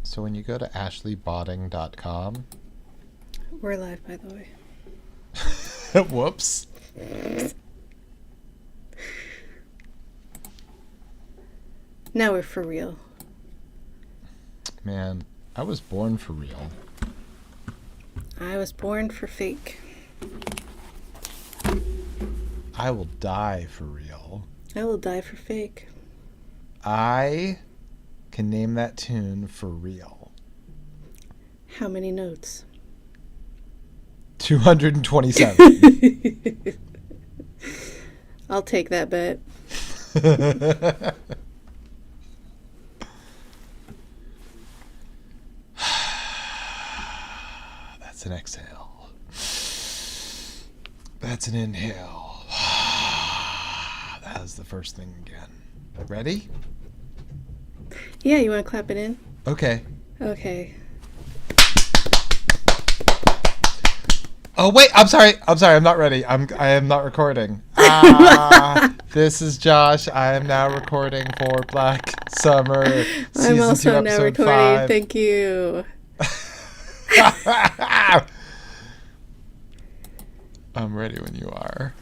So when you go to ashleybotting.com... We're live, by the way. Whoops. Now we're for real. Man, I was born for real. I was born for fake. I will die for real. I will die for fake. I can name that tune for real. How many notes? 227. I'll take that bet. That's an exhale. That's an inhale. That was the first thing again. Ready? Yeah, you want to clap it in? Okay. Okay. Oh wait, I'm sorry. I'm not ready. I am not recording. This is Josh. I am now recording for Black Summer season I'm also 2, now episode recording. 5. Thank you. I'm ready when you are.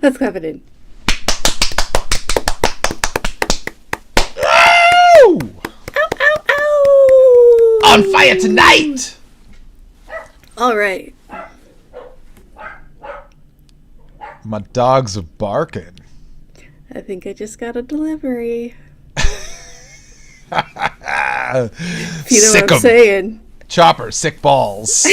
Let's clap it in. Woo! Ow, ow, ow! On fire tonight! All right. My dogs are barking. I think I just got a delivery. If you know Sick what I'm 'em. saying. Chopper, sick balls.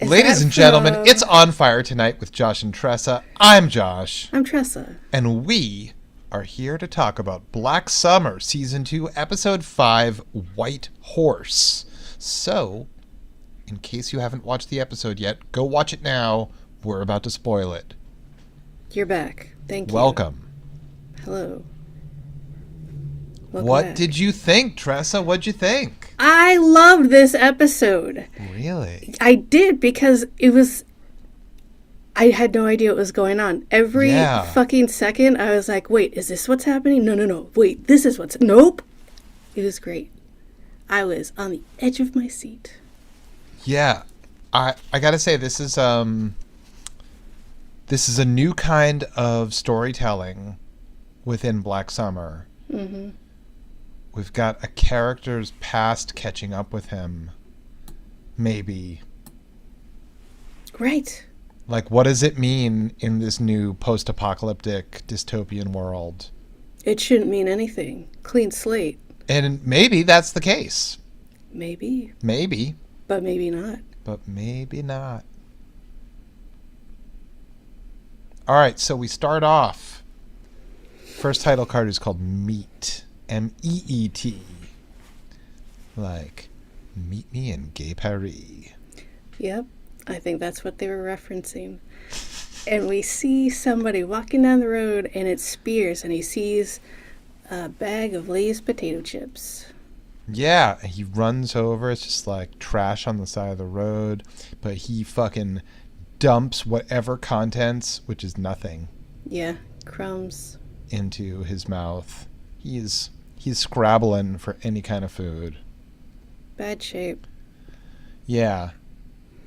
Ladies and gentlemen, it's On Fire Tonight with Josh and Tressa. I'm Josh. I'm Tressa. And we are here to talk about Black Summer, Season 2, Episode 5, White Horse. So, in case you haven't watched the episode yet, go watch it now. We're about to spoil it. You're back. Thank you. Welcome. Hello. Welcome What back. did you think, Tressa? What'd you think? I loved this episode. Really? I did because I had no idea what was going on. Every fucking second, I was like, wait, is this what's happening? No. Wait, this is what's... Nope. It was great. I was on the edge of my seat. Yeah. I gotta say, this is a new kind of storytelling within Black Summer. Mm-hmm. We've got a character's past catching up with him. Maybe. Right. Like, what does it mean in this new post-apocalyptic dystopian world? It shouldn't mean anything. Clean slate. And maybe that's the case. Maybe. Maybe. But maybe not. But maybe not. All right, so we start off. First title card is called Meet. M-E-E-T. Like, meet me in Gay Paris. Yep. I think that's what they were referencing. And we see somebody walking down the road, and it's Spears, and he sees a bag of Lay's potato chips. Yeah, he runs over. It's just like trash on the side of the road. But he fucking dumps whatever contents, which is nothing, Yeah, crumbs. into his mouth. He's scrabbling for any kind of food. Bad shape. Yeah.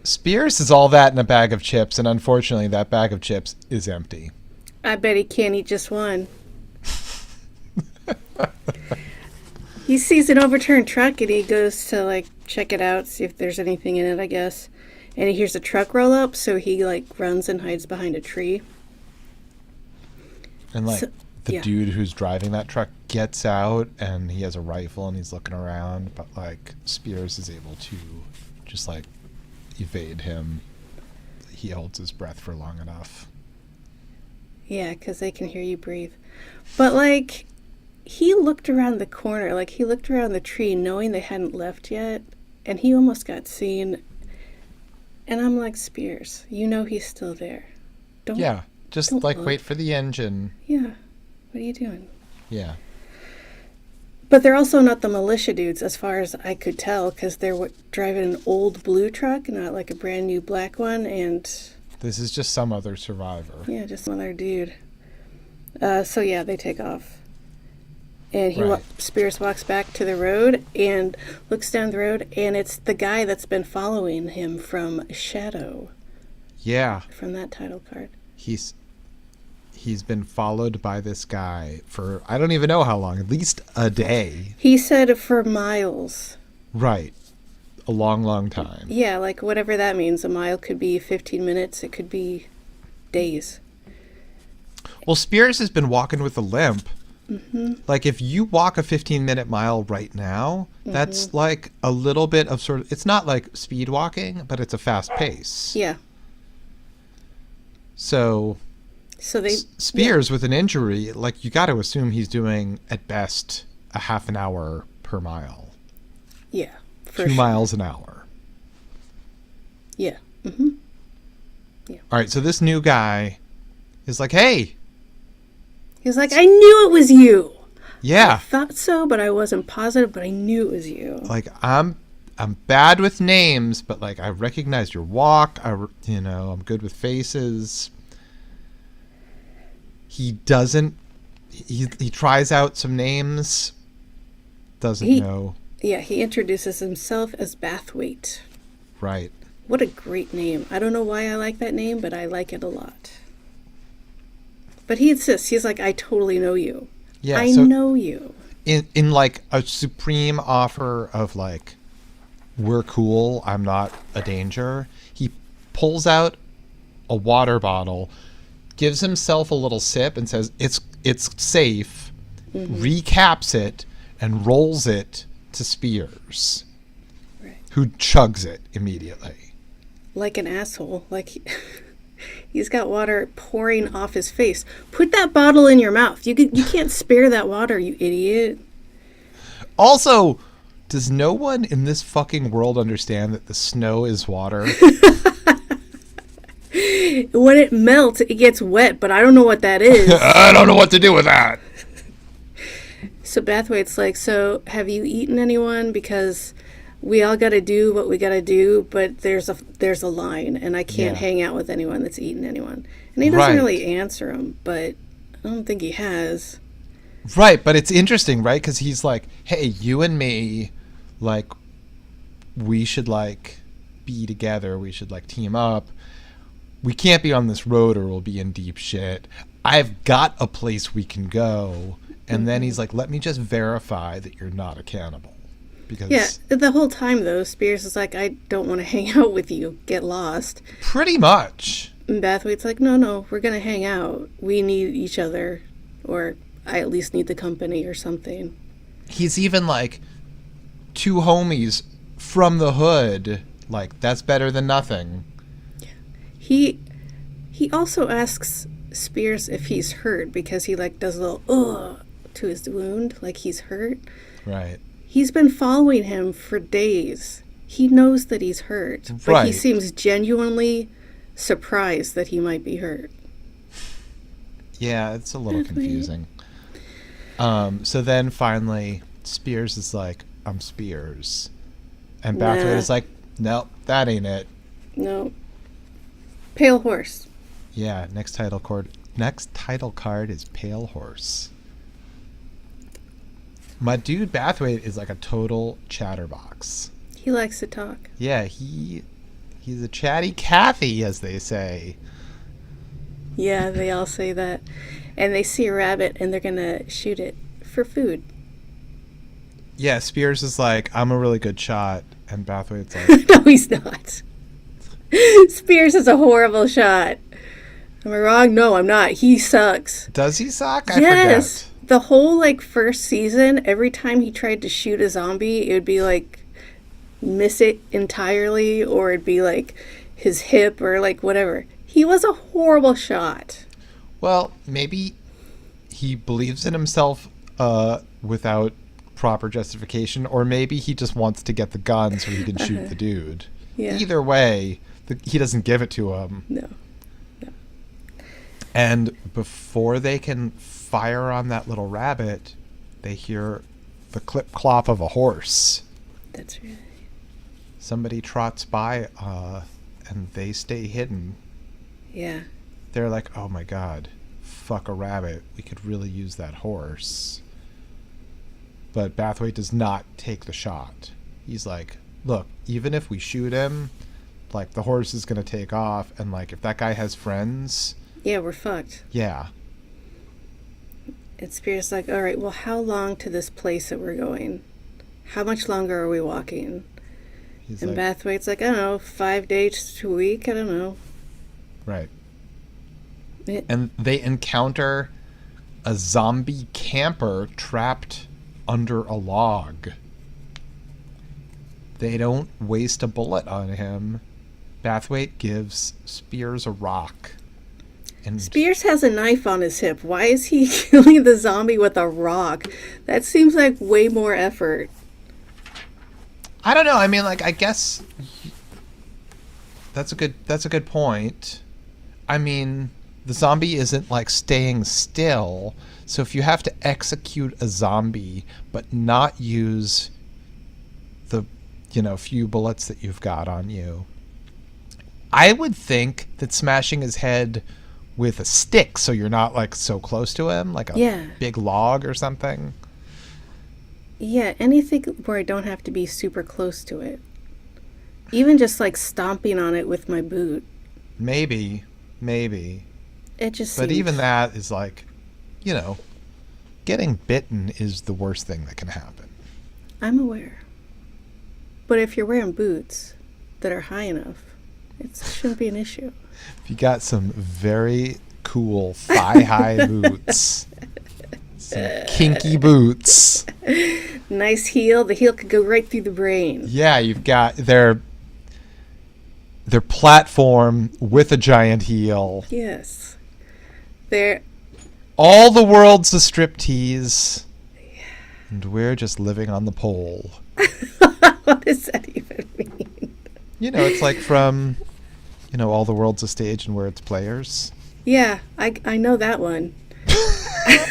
Spears is all that in a bag of chips, and unfortunately that bag of chips is empty. I bet he can't eat just one. He sees an overturned truck, and he goes to, like, check it out, see if there's anything in it, I guess. And he hears the truck roll up, so he, like, runs and hides behind a tree. And like yeah. dude who's driving that truck gets out, and he has a rifle, and he's looking around, but like Spears is able to just like evade him. He holds his breath for long enough. Yeah, because they can hear you breathe. But, like, he looked around the corner, like, he looked around the tree knowing they hadn't left yet, and he almost got seen. And I'm like, Spears, you know he's still there. Yeah, just don't like look. wait for the engine. Yeah, what are you doing? Yeah. But they're also not the militia dudes, as far as I could tell, because they're driving an old blue truck, not like a brand new black one, and This is just some other survivor. Yeah, just another dude. So yeah, they take off. And Right. Spears walks back to the road and looks down the road, and it's the guy that's been following him from Shadow, Yeah. from that title card. He's been followed by this guy for I don't even know how long, at least a day. He said for miles. Right. A long, long time. Yeah, like whatever that means. A mile could be 15 minutes. It could be days. Well, Spears has been walking with a limp. Mm-hmm. Like, if you walk a 15-minute mile right now, that's like a little bit of sort of... It's not like speed walking, but it's a fast pace. Yeah. So they... Spears with an injury, like, you got to assume he's doing, at best, a half an hour per mile. Yeah. 2 miles an hour. Yeah. Mm-hmm. All right, so this new guy is like, hey... He was like, I knew it was you. Yeah. I thought so, but I wasn't positive, but I knew it was you. Like, I'm bad with names, but, like, I recognize your walk. I'm good with faces. He doesn't... He tries out some names. Doesn't know. Yeah, he introduces himself as Bathwaite. Right. What a great name. I don't know why I like that name, but I like it a lot. But he insists. He's like, I totally know you. Yeah, I know you. In like a supreme offer of like, we're cool, I'm not a danger, he pulls out a water bottle, gives himself a little sip and says, it's safe, recaps it, and rolls it to Spears, Right. who chugs it immediately. Like an asshole. Like... He's got water pouring off his face. Put that bottle in your mouth. You can't spare that water, you idiot. Also, does no one in this fucking world understand that the snow is water? When it melts, it gets wet, but I don't know what that is. I don't know what to do with that. So Bathwaite's like, so have you eaten anyone? Because we all got to do what we got to do, but there's a line, and I can't hang out with anyone that's eaten anyone. And he doesn't really answer him, but I don't think he has. Right, but it's interesting, right? Because he's like, hey, you and me, like, we should, like, be together. We should, like, team up. We can't be on this road or we'll be in deep shit. I've got a place we can go. And then he's like, let me just verify that you're not a cannibal. Because yeah, the whole time, though, Spears is like, I don't want to hang out with you. Get lost. Pretty much. And Bathwaite's like, no, we're going to hang out. We need each other. Or I at least need the company or something. He's even like, 2 homies from the hood. Like, that's better than nothing. Yeah. He also asks Spears if he's hurt because he, like, does a little, ugh, to his wound. Like, he's hurt. Right. He's been following him for days. He knows that he's hurt, but he seems genuinely surprised that he might be hurt. Yeah, it's a little confusing. So then finally, Spears is like, I'm Spears. And Bathwaite is like, nope, that ain't it. No. Pale Horse. Yeah, next title card is Pale Horse. My dude Bathwaite is like a total chatterbox. He likes to talk. Yeah, he's a chatty Cathy, as they say. Yeah, they all say that. And they see a rabbit and they're going to shoot it for food. Yeah, Spears is like, I'm a really good shot. And Bathwaite's like... No, he's not. Spears is a horrible shot. Am I wrong? No, I'm not. He sucks. Does he suck? I Yes. forget. The whole, like, first season, every time he tried to shoot a zombie, it would be, like, miss it entirely, or it'd be, like, his hip, or, like, whatever. He was a horrible shot. Well, maybe he believes in himself without proper justification, or maybe he just wants to get the gun so he can shoot the dude. Yeah. Either way, he doesn't give it to him. No. And before they can fire on that little rabbit, they hear the clip-clop of a horse. That's right. Somebody trots by, and they stay hidden. Yeah. They're like, oh my god, fuck a rabbit. We could really use that horse. But Bathwaite does not take the shot. He's like, look, even if we shoot him, like, the horse is going to take off. And, like, if that guy has friends... Yeah, we're fucked. Yeah. And Spears like, all right, well, how long to this place that we're going? How much longer are we walking? He's And like, Bathwaite's like, I don't know, 5 days to a week? I don't know. right. And they encounter a zombie camper trapped under a log. They don't waste a bullet on him. Bathwaite gives Spears a rock. And Spears has a knife on his hip. Why is he killing the zombie with a rock? That seems like way more effort. I don't know. I mean, like, I guess that's a good point. I mean, the zombie isn't like staying still. So if you have to execute a zombie but not use the, few bullets that you've got on you, I would think that smashing his head with a stick so you're not like so close to him, like a big log or something. Yeah, anything where I don't have to be super close to it. Even just like stomping on it with my boot. Maybe. It just But seems... even that is like, getting bitten is the worst thing that can happen. I'm aware. But if you're wearing boots that are high enough, it shouldn't be an issue. If you got some very cool thigh-high boots, some kinky boots. Nice heel. The heel could go right through the brain. Yeah, you've got their platform with a giant heel. Yes. They're... All the world's a striptease. Yeah. And we're just living on the pole. What does that even mean? It's like from, All the World's a Stage and We're Its Players. Yeah, I know that one.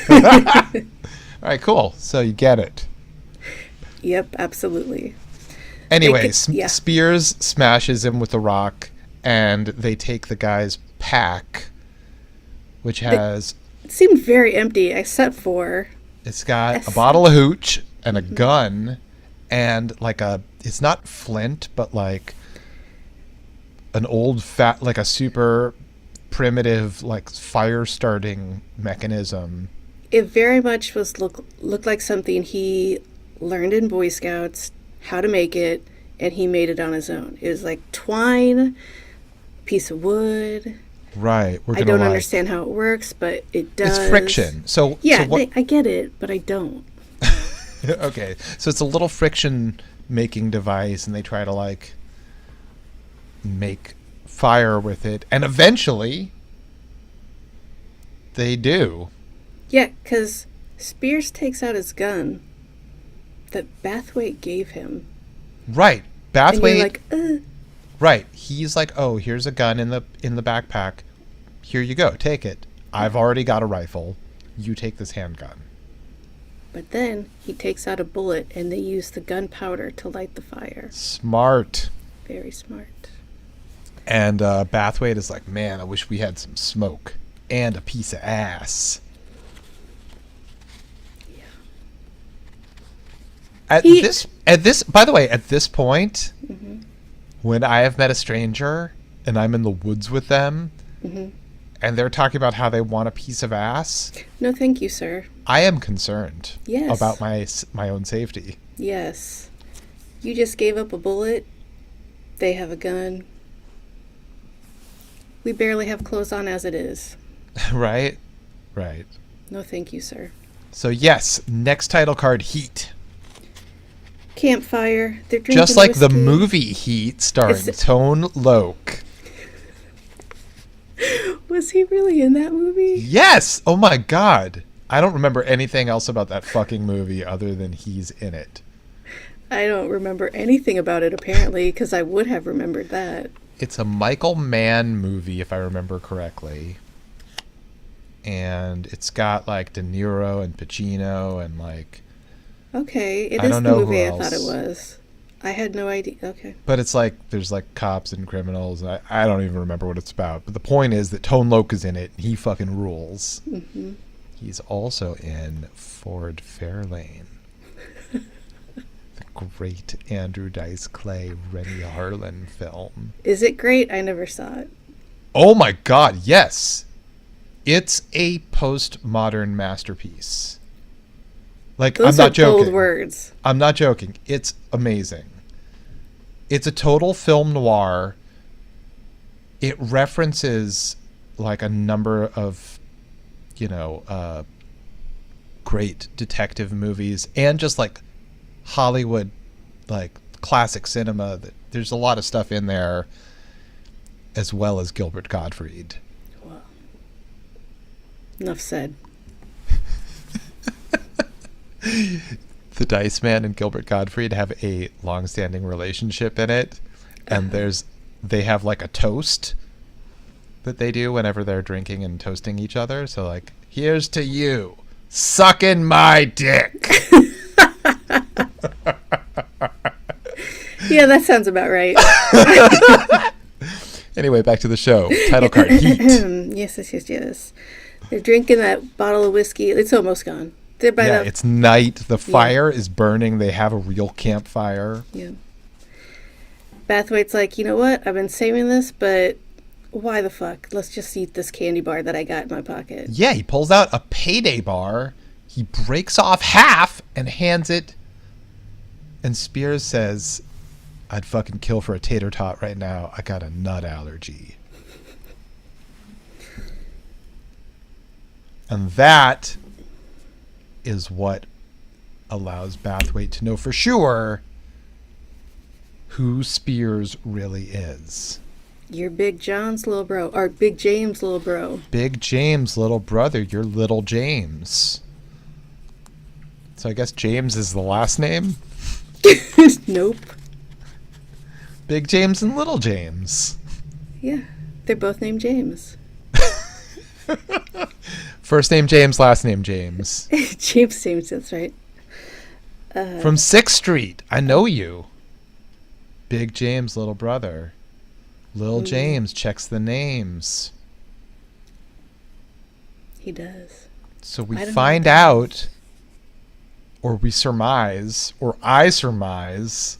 All right, cool. So you get it. Yep, absolutely. Anyway, Spears smashes him with a rock, and they take the guy's pack, which has... It seemed very empty, except for... It's got a bottle of hooch and a gun, and like it's not flint, but like an old like a super primitive, like fire starting mechanism. It very much looked like something he learned in Boy Scouts, how to make it, and he made it on his own. It was like twine, piece of wood. Right. I don't understand how it works, but it does. It's friction. So yeah, so what... I get it, but I don't. Okay, so it's a little friction making device, and they try to like make fire with it, and eventually they do. Yeah, because Spears takes out his gun that Bathwaite gave him. Right, Bathwaite. And you're like, ugh. Right, he's like, oh, here's a gun in the backpack. Here you go, take it. I've already got a rifle. You take this handgun. But then he takes out a bullet, and they use the gunpowder to light the fire. Smart. Very smart. And Bathwaite is like, man, I wish we had some smoke and a piece of ass. Yeah. At this, by the way, at this point, when I have met a stranger and I'm in the woods with them, and they're talking about how they want a piece of ass, no, thank you, sir. I am concerned Yes. about my own safety. Yes. You just gave up a bullet. They have a gun. We barely have clothes on as it is. Right. No, thank you, sir. So yes, next title card, Heat. Campfire. They're drinking Just like the whiskey. movie Heat, starring Tone Loc. Was he really in that movie? Yes! Oh my god. I don't remember anything else about that fucking movie other than he's in it. I don't remember anything about it, apparently, because I would have remembered that. It's a Michael Mann movie, if I remember correctly. And it's got, like, De Niro and Pacino and, like... Okay, it I is don't the know movie who I thought it else. was. I had no idea. Okay. But it's like there's like cops and criminals. And I don't even remember what it's about. But the point is that Tone Loc is in it. And he fucking rules. Mm-hmm. He's also in Ford Fairlane. The great Andrew Dice Clay, Rennie Harlan film. Is it great? I never saw it. Oh my God, yes. It's a postmodern masterpiece. Like, Those I'm not are joking. bold words. I'm not joking. It's amazing. It's a total film noir. It references like a number of, great detective movies and just like Hollywood, like classic cinema. There's a lot of stuff in there, as well as Gilbert Gottfried. Well, enough said. The Dice Man and Gilbert Gottfried have a long-standing relationship in it, and they have like a toast that they do whenever they're drinking and toasting each other. So like, here's to you, sucking my dick. Yeah, that sounds about right. Anyway, back to the show. Title card, Heat. Yes. They're drinking that bottle of whiskey. It's almost gone. They're by the... It's night. The fire is burning. They have a real campfire. Yeah. Bathwaite's like, you know what? I've been saving this, but why the fuck? Let's just eat this candy bar that I got in my pocket. Yeah, he pulls out a payday bar. He breaks off half and hands it. And Spears says, I'd fucking kill for a tater tot right now. I got a nut allergy. And that is what allows Bathwaite to know for sure who Spears really is. You're Big John's little bro, or Big James' little bro. Big James' little brother. You're Little James. So I guess James is the last name? Nope. Big James and Little James. Yeah, they're both named James. First name James, last name James. James, that's right. From 6th Street. I know you. Big James' little brother. Lil James checks the names. He does. So we find out, or we surmise, or I surmise,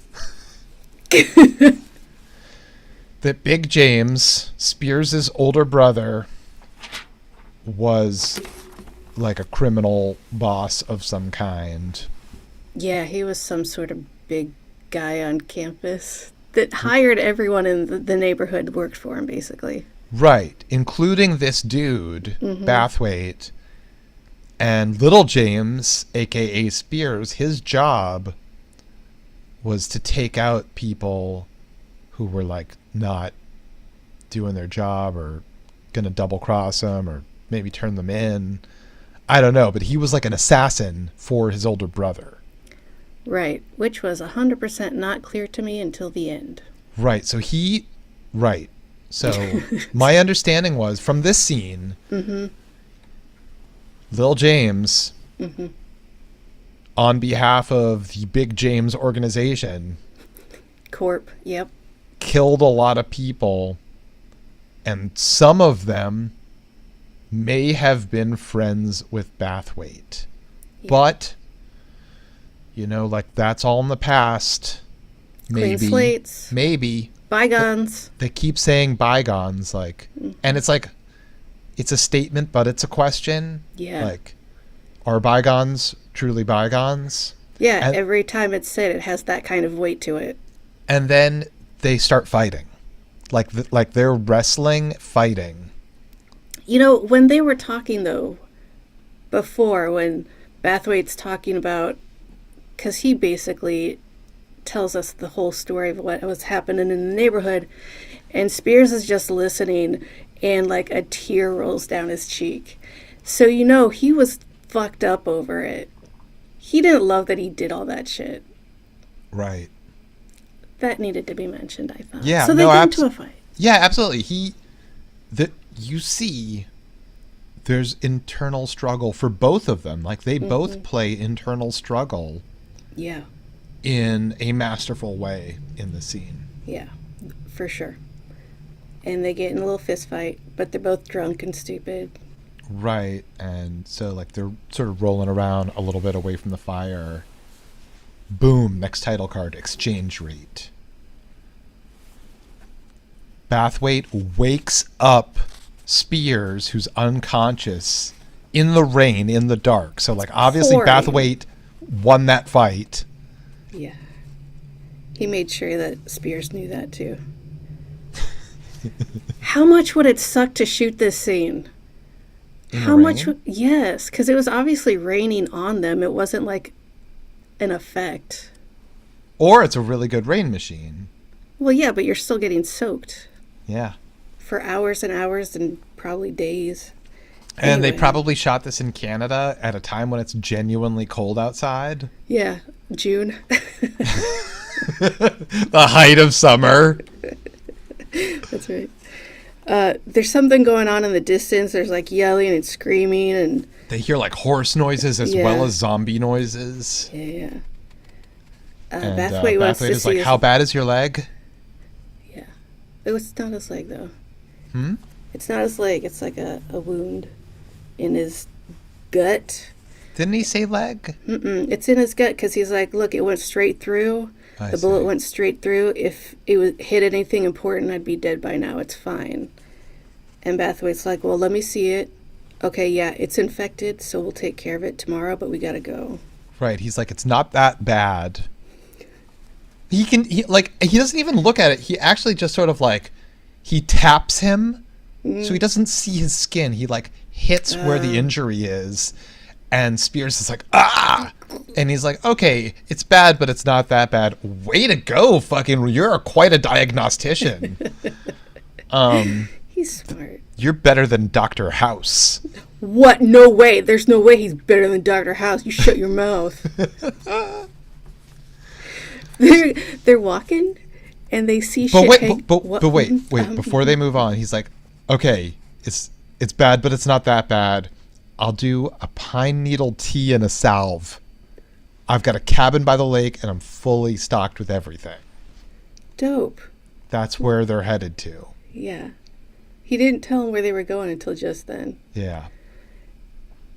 that Big James, Spears' older brother, was like a criminal boss of some kind. Yeah, he was some sort of big guy on campus that hired everyone in the neighborhood, worked for him, basically. Right, including this dude, Bathwaite, and Little James, a.k.a. Spears. His job was to take out people who were like not doing their job or gonna double cross them or maybe turn them in. I don't know, but he was like an assassin for his older brother. Right, which was 100% not clear to me until the end. Right, so my understanding was from this scene, Lil James, on behalf of the Big James organization, Corp, yep. killed a lot of people, and some of them may have been friends with Bathwaite. Yeah. But, like that's all in the past. Maybe. Clean slates. Maybe. Bygones. They keep saying bygones, and it's like, it's a statement, but it's a question. Yeah. Like, are bygones truly bygones? Yeah, every time it's said, it has that kind of weight to it. And then they start fighting. Like they're wrestling, fighting. When they were talking, though, before, when Bathwaite's talking about, because he basically tells us the whole story of what was happening in the neighborhood, and Spears is just listening, and like a tear rolls down his cheek. So he was fucked up over it. He didn't love that he did all that shit. Right. That needed to be mentioned, I thought. Yeah. So they get into a fight. Yeah, absolutely. You see, there's internal struggle for both of them. Like they both play internal struggle. Yeah. in a masterful way in the scene. Yeah, for sure. And they get in a little fist fight, but they're both drunk and stupid. Right. And so like they're sort of rolling around a little bit away from the fire. Boom, next title card, exchange rate. Bathwaite wakes up Spears, who's unconscious, in the rain, in the dark. So like obviously pouring. Bathwaite won that fight. Yeah. He made sure that Spears knew that too. How much would it suck to shoot this scene? In How the much? rain? Yes, because it was obviously raining on them. It wasn't like an effect. Or it's a really good rain machine. Well, yeah, but you're still getting soaked Yeah. for hours and hours and probably days. And they Anyway. probably shot this in Canada at a time when it's genuinely cold outside. Yeah, June. The height of summer. That's right. There's something going on in the distance. There's like yelling and screaming and They hear like horse noises as Yeah. well as zombie noises. yeah. And Bathwaite wants Bathwaite to is see like, his- how bad is your leg? Yeah. It's not his leg though. Hmm? It's not his leg. It's like a wound in his gut. Didn't he say leg? It's in his gut because he's like, look, it went straight through. I The bullet see. went straight through. If it was hit anything important, I'd be dead by now. It's fine. And Bathwaite's like, well, let me see it. Okay, yeah, it's infected, so we'll take care of it tomorrow, but we gotta go. Right. He's like, it's not that bad. He doesn't even look at it. He actually just sort of like, he taps him so he doesn't see his skin. He like hits where the injury is. And Spears is like, ah! And he's like, okay, it's bad, but it's not that bad. Way to go, fucking, you're quite a diagnostician. He's smart. You're better than Dr. House. What? No way. There's no way he's better than Dr. House. You shut your mouth. They're walking and they see But shit. wait, but wait, before they move on, he's like, okay, it's bad, but it's not that bad. I'll do a pine needle tea and a salve. I've got a cabin by the lake and I'm fully stocked with everything. Dope. That's where they're headed to. Yeah. He didn't tell them where they were going until just then. Yeah.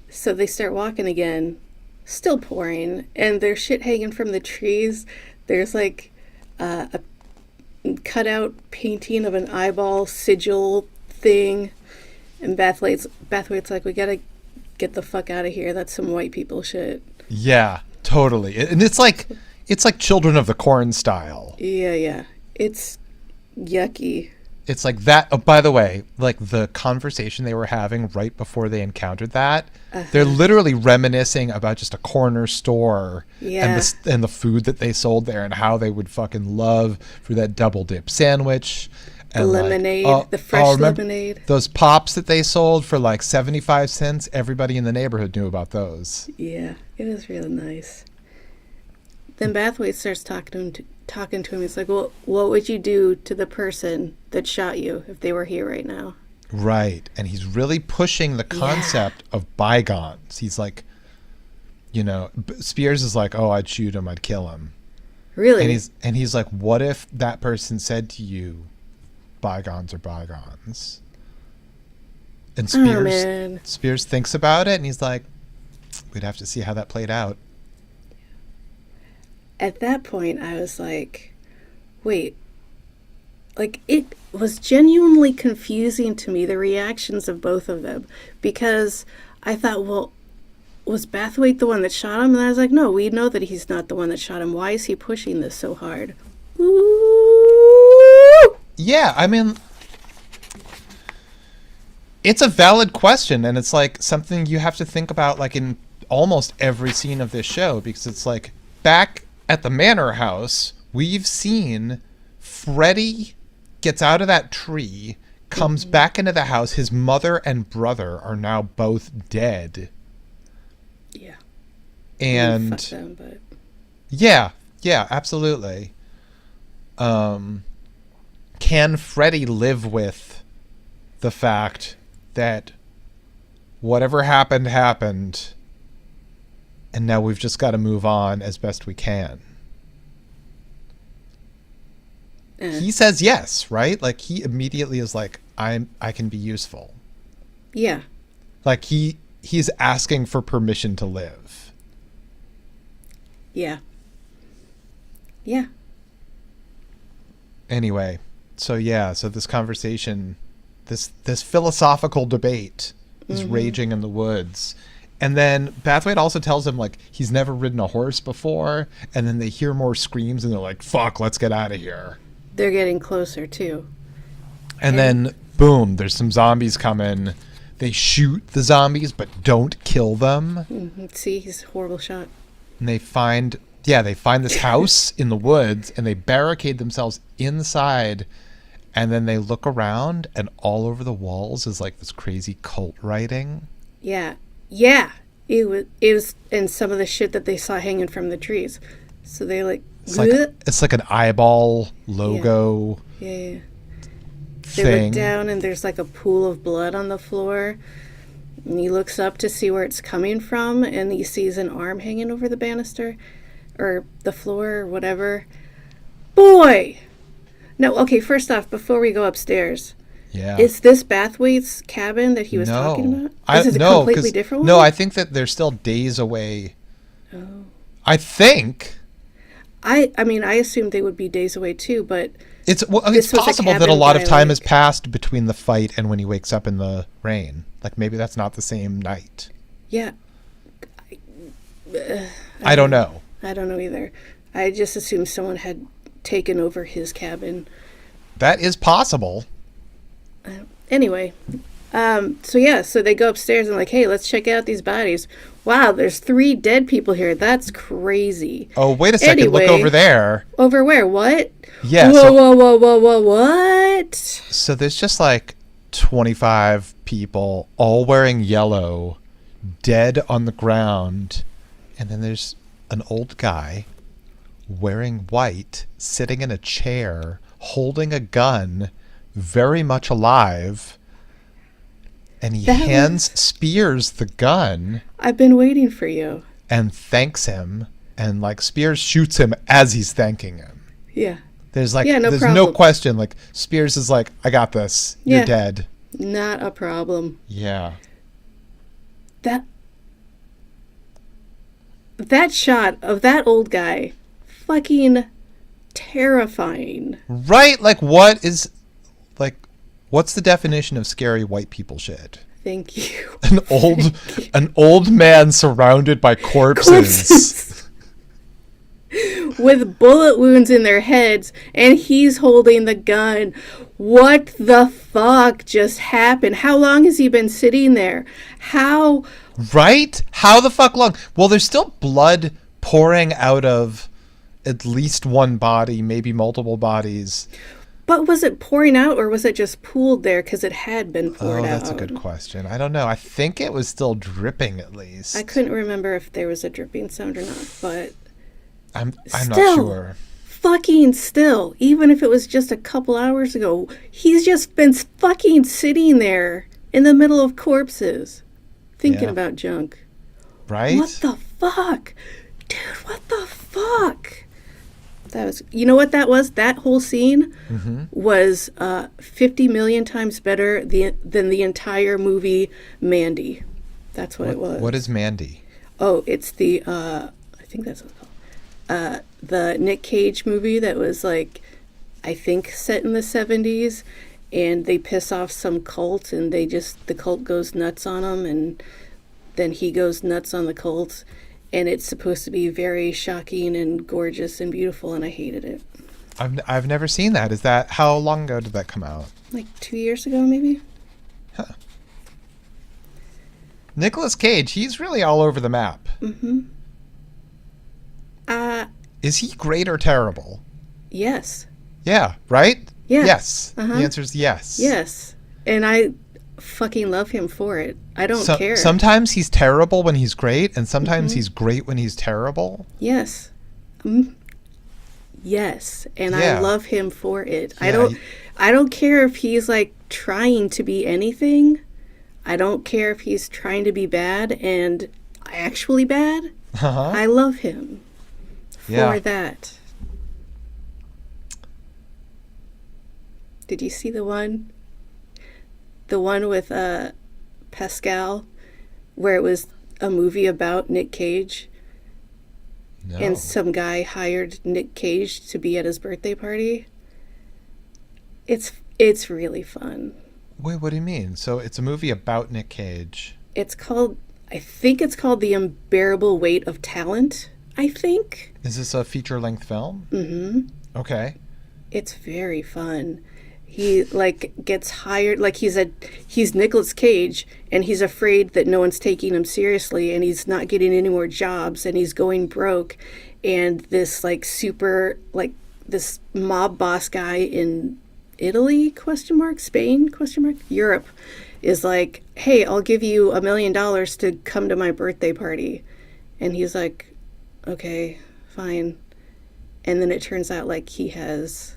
So they start walking again, still pouring, and there's shit hanging from the trees. There's like a cutout painting of an eyeball sigil thing. And Bathwaite's like, we gotta get the fuck out of here. That's some white people shit. Yeah, totally. And it's like Children of the Corn style. Yeah. It's yucky. It's like that. Oh, by the way, like the conversation they were having right before they encountered that, they're literally reminiscing about just a corner store Yeah. and the food that they sold there and how they would fucking love for that double dip sandwich. The And lemonade, the fresh remember lemonade. Those pops that they sold for like 75 cents. Everybody in the neighborhood knew about those. Yeah, it was really nice. Then Bathwaite starts talking to him. He's like, well, what would you do to the person that shot you if they were here right now? Right. And he's really pushing the concept of bygones. He's like, Spears is like, oh, I'd shoot him. I'd kill him. Really? And he's like, what if that person said to you, bygones are bygones? And man. Spears thinks about it and he's like, we'd have to see how that played out. At that point, I was like, wait. Like, it was genuinely confusing to me, the reactions of both of them. Because I thought, well, was Bathwaite the one that shot him? And I was like, no, we know that he's not the one that shot him. Why is he pushing this so hard? Ooh. Yeah, I mean, it's a valid question, and it's like something you have to think about like in almost every scene of this show, because it's like back at the manor house, we've seen Freddy gets out of that tree, comes back into the house, his mother and brother are now both dead. Yeah. And Fuck them, but yeah, absolutely. Can Freddy live with the fact that whatever happened, and now we've just got to move on as best we can? he says yes, right? Like he immediately is like, I can be useful. Yeah. Like he's asking for permission to live. Yeah. Yeah. Anyway, so this conversation, this philosophical debate is raging in the woods. And then Bathwaite also tells him, like, he's never ridden a horse before. And then they hear more screams and they're like, fuck, let's get out of here. They're getting closer, too. And then, boom, there's some zombies coming. They shoot the zombies, but don't kill them. Mm-hmm. See, he's a horrible shot. And they find this house in the woods, and they barricade themselves inside. And then they look around, and all over the walls is, like, this crazy cult writing. Yeah. Yeah. It was in some of the shit that they saw hanging from the trees. So they, like... It's like an eyeball logo. Yeah. Thing. They look down and there's like a pool of blood on the floor. And he looks up to see where it's coming from, and he sees an arm hanging over the banister or the floor or whatever. Boy! No, okay, first off, before we go upstairs, is this Bathwaite's cabin that he was talking about? Is it a completely different one? No, I think that they're still days away. Oh. I think. I mean, I assumed they would be days away too, but... It's possible that a lot of time has passed between the fight and when he wakes up in the rain. Like, maybe that's not the same night. Yeah. I don't know. I don't know either. I just assumed someone had taken over his cabin. That is possible. Anyway. So they go upstairs and like, hey, let's check out these bodies. Wow, there's 3 dead people here. That's crazy. Oh, wait a second. Anyway, look over there. Over where? What? Yeah. Whoa, what? So there's just like 25 people all wearing yellow, dead on the ground. And then there's an old guy wearing white, sitting in a chair, holding a gun, very much alive. And he hands Spears the gun. I've been waiting for you. And thanks him. And like Spears shoots him as he's thanking him. Yeah. There's no question. Like Spears is like, I got this. You're dead. Not a problem. Yeah. That shot of that old guy, fucking terrifying. Right? Like what's the definition of scary white people shit? Thank you. An old man surrounded by corpses. With bullet wounds in their heads, and he's holding the gun. What the fuck just happened? How long has he been sitting there? How? Right? How the fuck long? Well, there's still blood pouring out of at least one body, maybe multiple bodies. But was it pouring out, or was it just pooled there because it had been poured out? Oh, that's a good question. I don't know. I think it was still dripping at least. I couldn't remember if there was a dripping sound or not, but... I'm not sure. Fucking still. Even if it was just a couple hours ago, he's just been fucking sitting there in the middle of corpses thinking about junk. Right? What the fuck? Dude, what the fuck? That was, you know what that was? That whole scene was 50 million times better than the entire movie Mandy. That's what it was. What is Mandy? Oh, it's the, I think that's what it's called. The Nick Cage movie that was like, I think set in the 70s, and they piss off some cult and the cult goes nuts on them, and then he goes nuts on the cult. And it's supposed to be very shocking and gorgeous and beautiful, and I hated it. I've never seen that. How long ago did that come out? Like 2 years ago, maybe? Huh. Nicolas Cage, he's really all over the map. Mm-hmm. Is he great or terrible? Yes. Yeah, right? Yeah. Yes. The answer is yes. Yes. And I fucking love him for it. I don't care. Sometimes he's terrible when he's great, and sometimes he's great when he's terrible. Yes. Yes. And I love him for it. Yeah, I don't care if he's like trying to be anything. I don't care if he's trying to be bad and actually bad. I love him for that. Did you see the one? The one with Pascal, where it was a movie about Nick Cage, No. and some guy hired Nick Cage to be at his birthday party. It's really fun. Wait, what do you mean? So it's a movie about Nick Cage. It's called, I think it's called The Unbearable Weight of Talent, I think. Is this a feature-length film? Mm-hmm. Okay. It's very fun. He like gets hired, like he's Nicolas Cage, and he's afraid that no one's taking him seriously, and he's not getting any more jobs, and he's going broke, and this like super like this mob boss guy in Italy Spain Europe is like, hey, I'll give you $1 million to come to my birthday party, and he's like, okay, fine, and then it turns out like he has.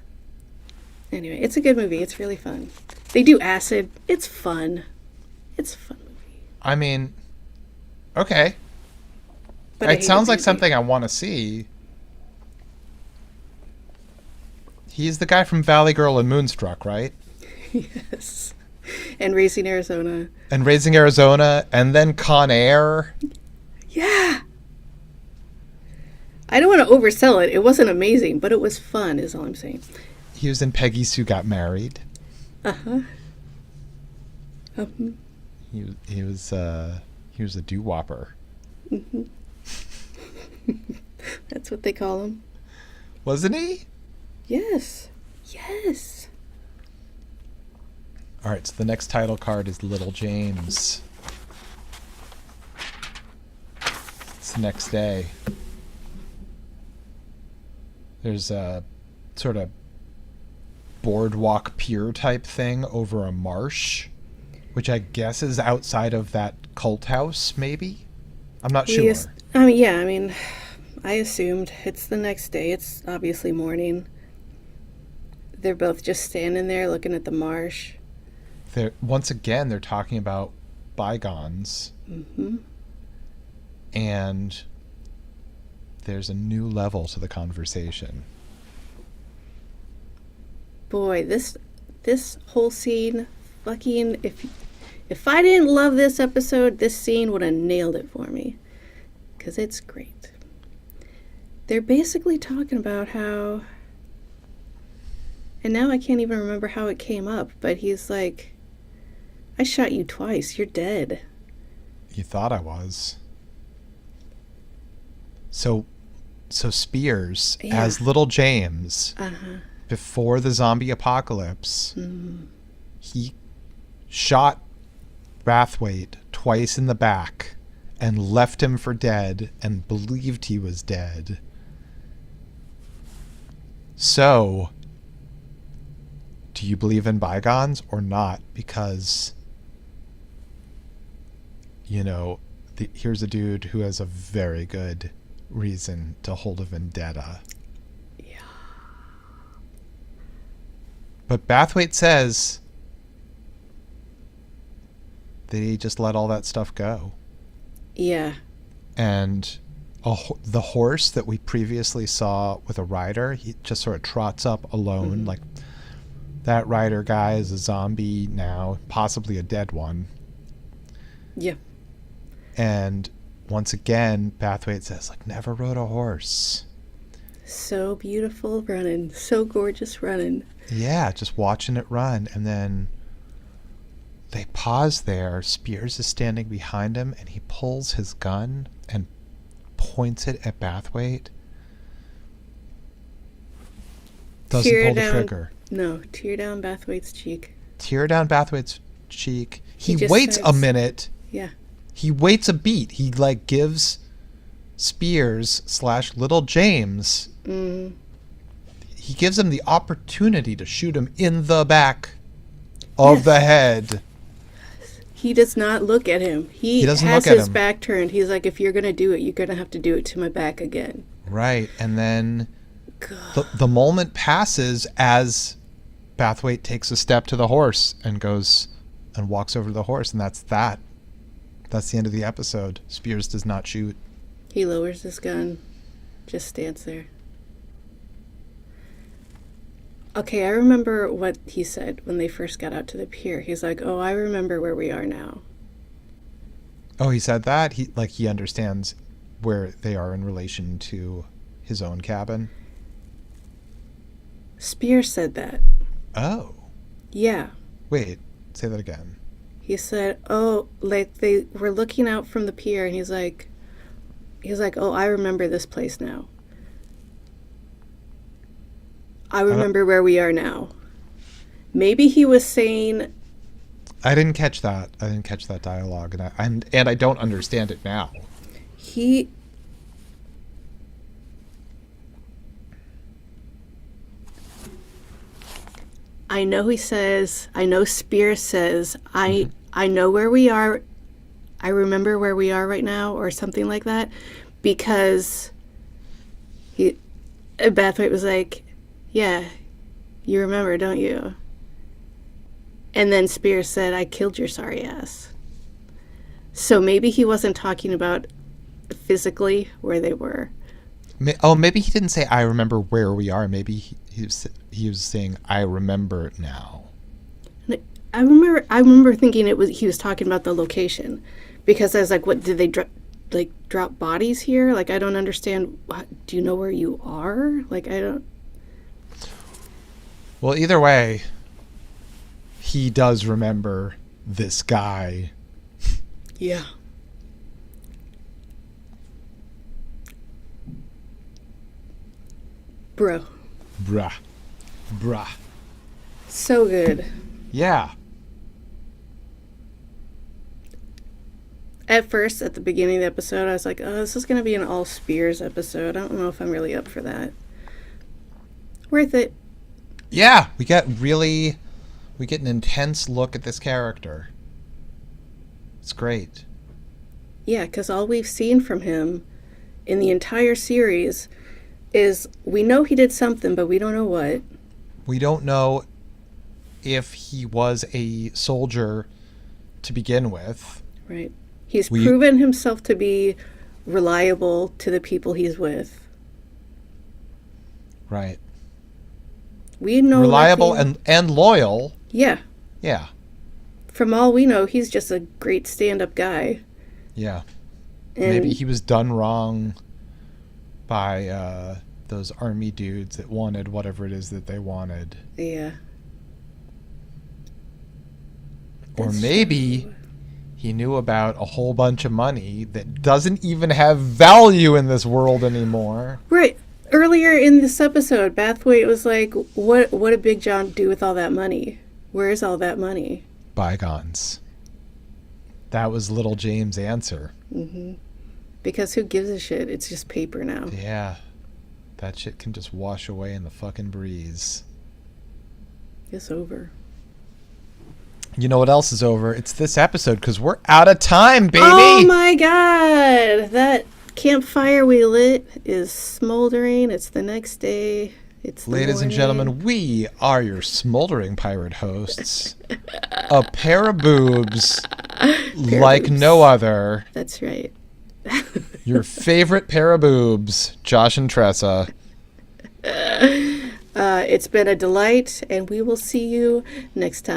Anyway, it's a good movie. It's really fun. They do acid. It's fun. It's a fun movie. I mean, okay. But It sounds like something I want to see. He's the guy from Valley Girl and Moonstruck, right? Yes. And Raising Arizona. And Raising Arizona, and then Con Air. Yeah. I don't want to oversell it. It wasn't amazing, but it was fun, is all I'm saying. He was in Peggy Sue Got Married. Uh-huh. He was a doo-wopper. Mm-hmm. That's what they call him. Wasn't he? Yes. Yes. All right, so the next title card is Little James. It's the next day. There's a sort of boardwalk pier type thing over a marsh, which I guess is outside of that cult house, maybe? I'm not sure. Yes. I mean, I assumed it's the next day. It's obviously morning. They're both just standing there looking at the marsh. Once again, they're talking about bygones. Mm-hmm. And there's a new level to the conversation. Boy, this whole scene, fucking, if I didn't love this episode, this scene would have nailed it for me. Because it's great. They're basically talking about how, and now I can't even remember how it came up, but he's like, I shot you twice, you're dead. You thought I was. So Spears, as Little James, before the zombie apocalypse, he shot Brathwaite twice in the back and left him for dead and believed he was dead. So, do you believe in bygones or not? Because, here's a dude who has a very good reason to hold a vendetta. Yeah. But Brathwaite says that he just let all that stuff go. Yeah. And the horse that we previously saw with a rider, he just sort of trots up alone. Like, that rider guy is a zombie now, possibly a dead one. Yeah. And once again, Brathwaite says, like, never rode a horse. So beautiful running. So gorgeous running. Yeah, just watching it run. And then they pause there. Spears is standing behind him, and he pulls his gun and points it at Brathwaite. Doesn't pull the trigger. No, tear down Brathwaite's cheek. Tear down Brathwaite's cheek. He just waits starts- a minute. Yeah. He waits a beat. He gives Spears / Little James. He gives him the opportunity to shoot him in the back of the head. He does not look at him. He doesn't has look at his him. back turned. He's like, if you're going to do it, you're going to have to do it to my back again. Right. And then the moment passes as Brathwaite takes a step to the horse and goes and walks over to the horse. And that's that. That's the end of the episode. Spears does not shoot. He lowers his gun, just stands there. Okay, I remember what he said when they first got out to the pier. He's like, "Oh, I remember where we are now." Oh, he said that? He understands where they are in relation to his own cabin? Spears said that. Oh. Yeah. Wait, say that again. He said, "Oh, like they were looking out from the pier," and he's like, "Oh, I remember this place now. I I don't- remember where we are now." Maybe he was saying, I didn't catch that. I didn't catch that dialogue, and I don't understand it now. he I know he says, I know Spears says, I know where we are. I remember where we are right now, or something like that, because he Bathwaite was like, "Yeah, you remember, don't you?" And then Spears said, "I killed your sorry ass." So maybe he wasn't talking about physically where they were. Oh, maybe he didn't say I remember where we are. Maybe he was saying I remember now. I remember thinking he was talking about the location, because I was like, "What did they drop bodies here? Like, I don't understand. Do you know where you are? Like, I don't." Well, either way, he does remember this guy. Yeah. Bro. Bruh. So good. Yeah. At first, at the beginning of the episode, I was like, "Oh, this is going to be an all Spears episode. I don't know if I'm really up for that." Worth it. Yeah, we get an intense look at this character. It's great. Yeah, because all we've seen from him in the entire series is we know he did something, but we don't know what. We don't know if he was a soldier to begin with. Right. He's proven himself to be reliable to the people he's with. Right. We know reliable nothing. and loyal. Yeah. Yeah. From all we know, he's just a great stand-up guy. Yeah. And maybe he was done wrong by those army dudes that wanted whatever it is that they wanted. Yeah. Or That's maybe true. he knew about a whole bunch of money that doesn't even have value in this world anymore. Right. Earlier in this episode, Bathwaite was like, what did Big John do with all that money? Where's all that money? Bygones. That was little James' answer. Mm-hmm. Because who gives a shit? It's just paper now. Yeah. That shit can just wash away in the fucking breeze. It's over. You know what else is over? It's this episode, because we're out of time, baby! Oh my god! That campfire we lit is smoldering. It's the next day. It's the Ladies and morning. gentlemen, we are your smoldering pirate hosts. A pair of boobs like boobs. no other. That's right. Your favorite pair of boobs, Josh and Tressa. It's been a delight, and we will see you next time.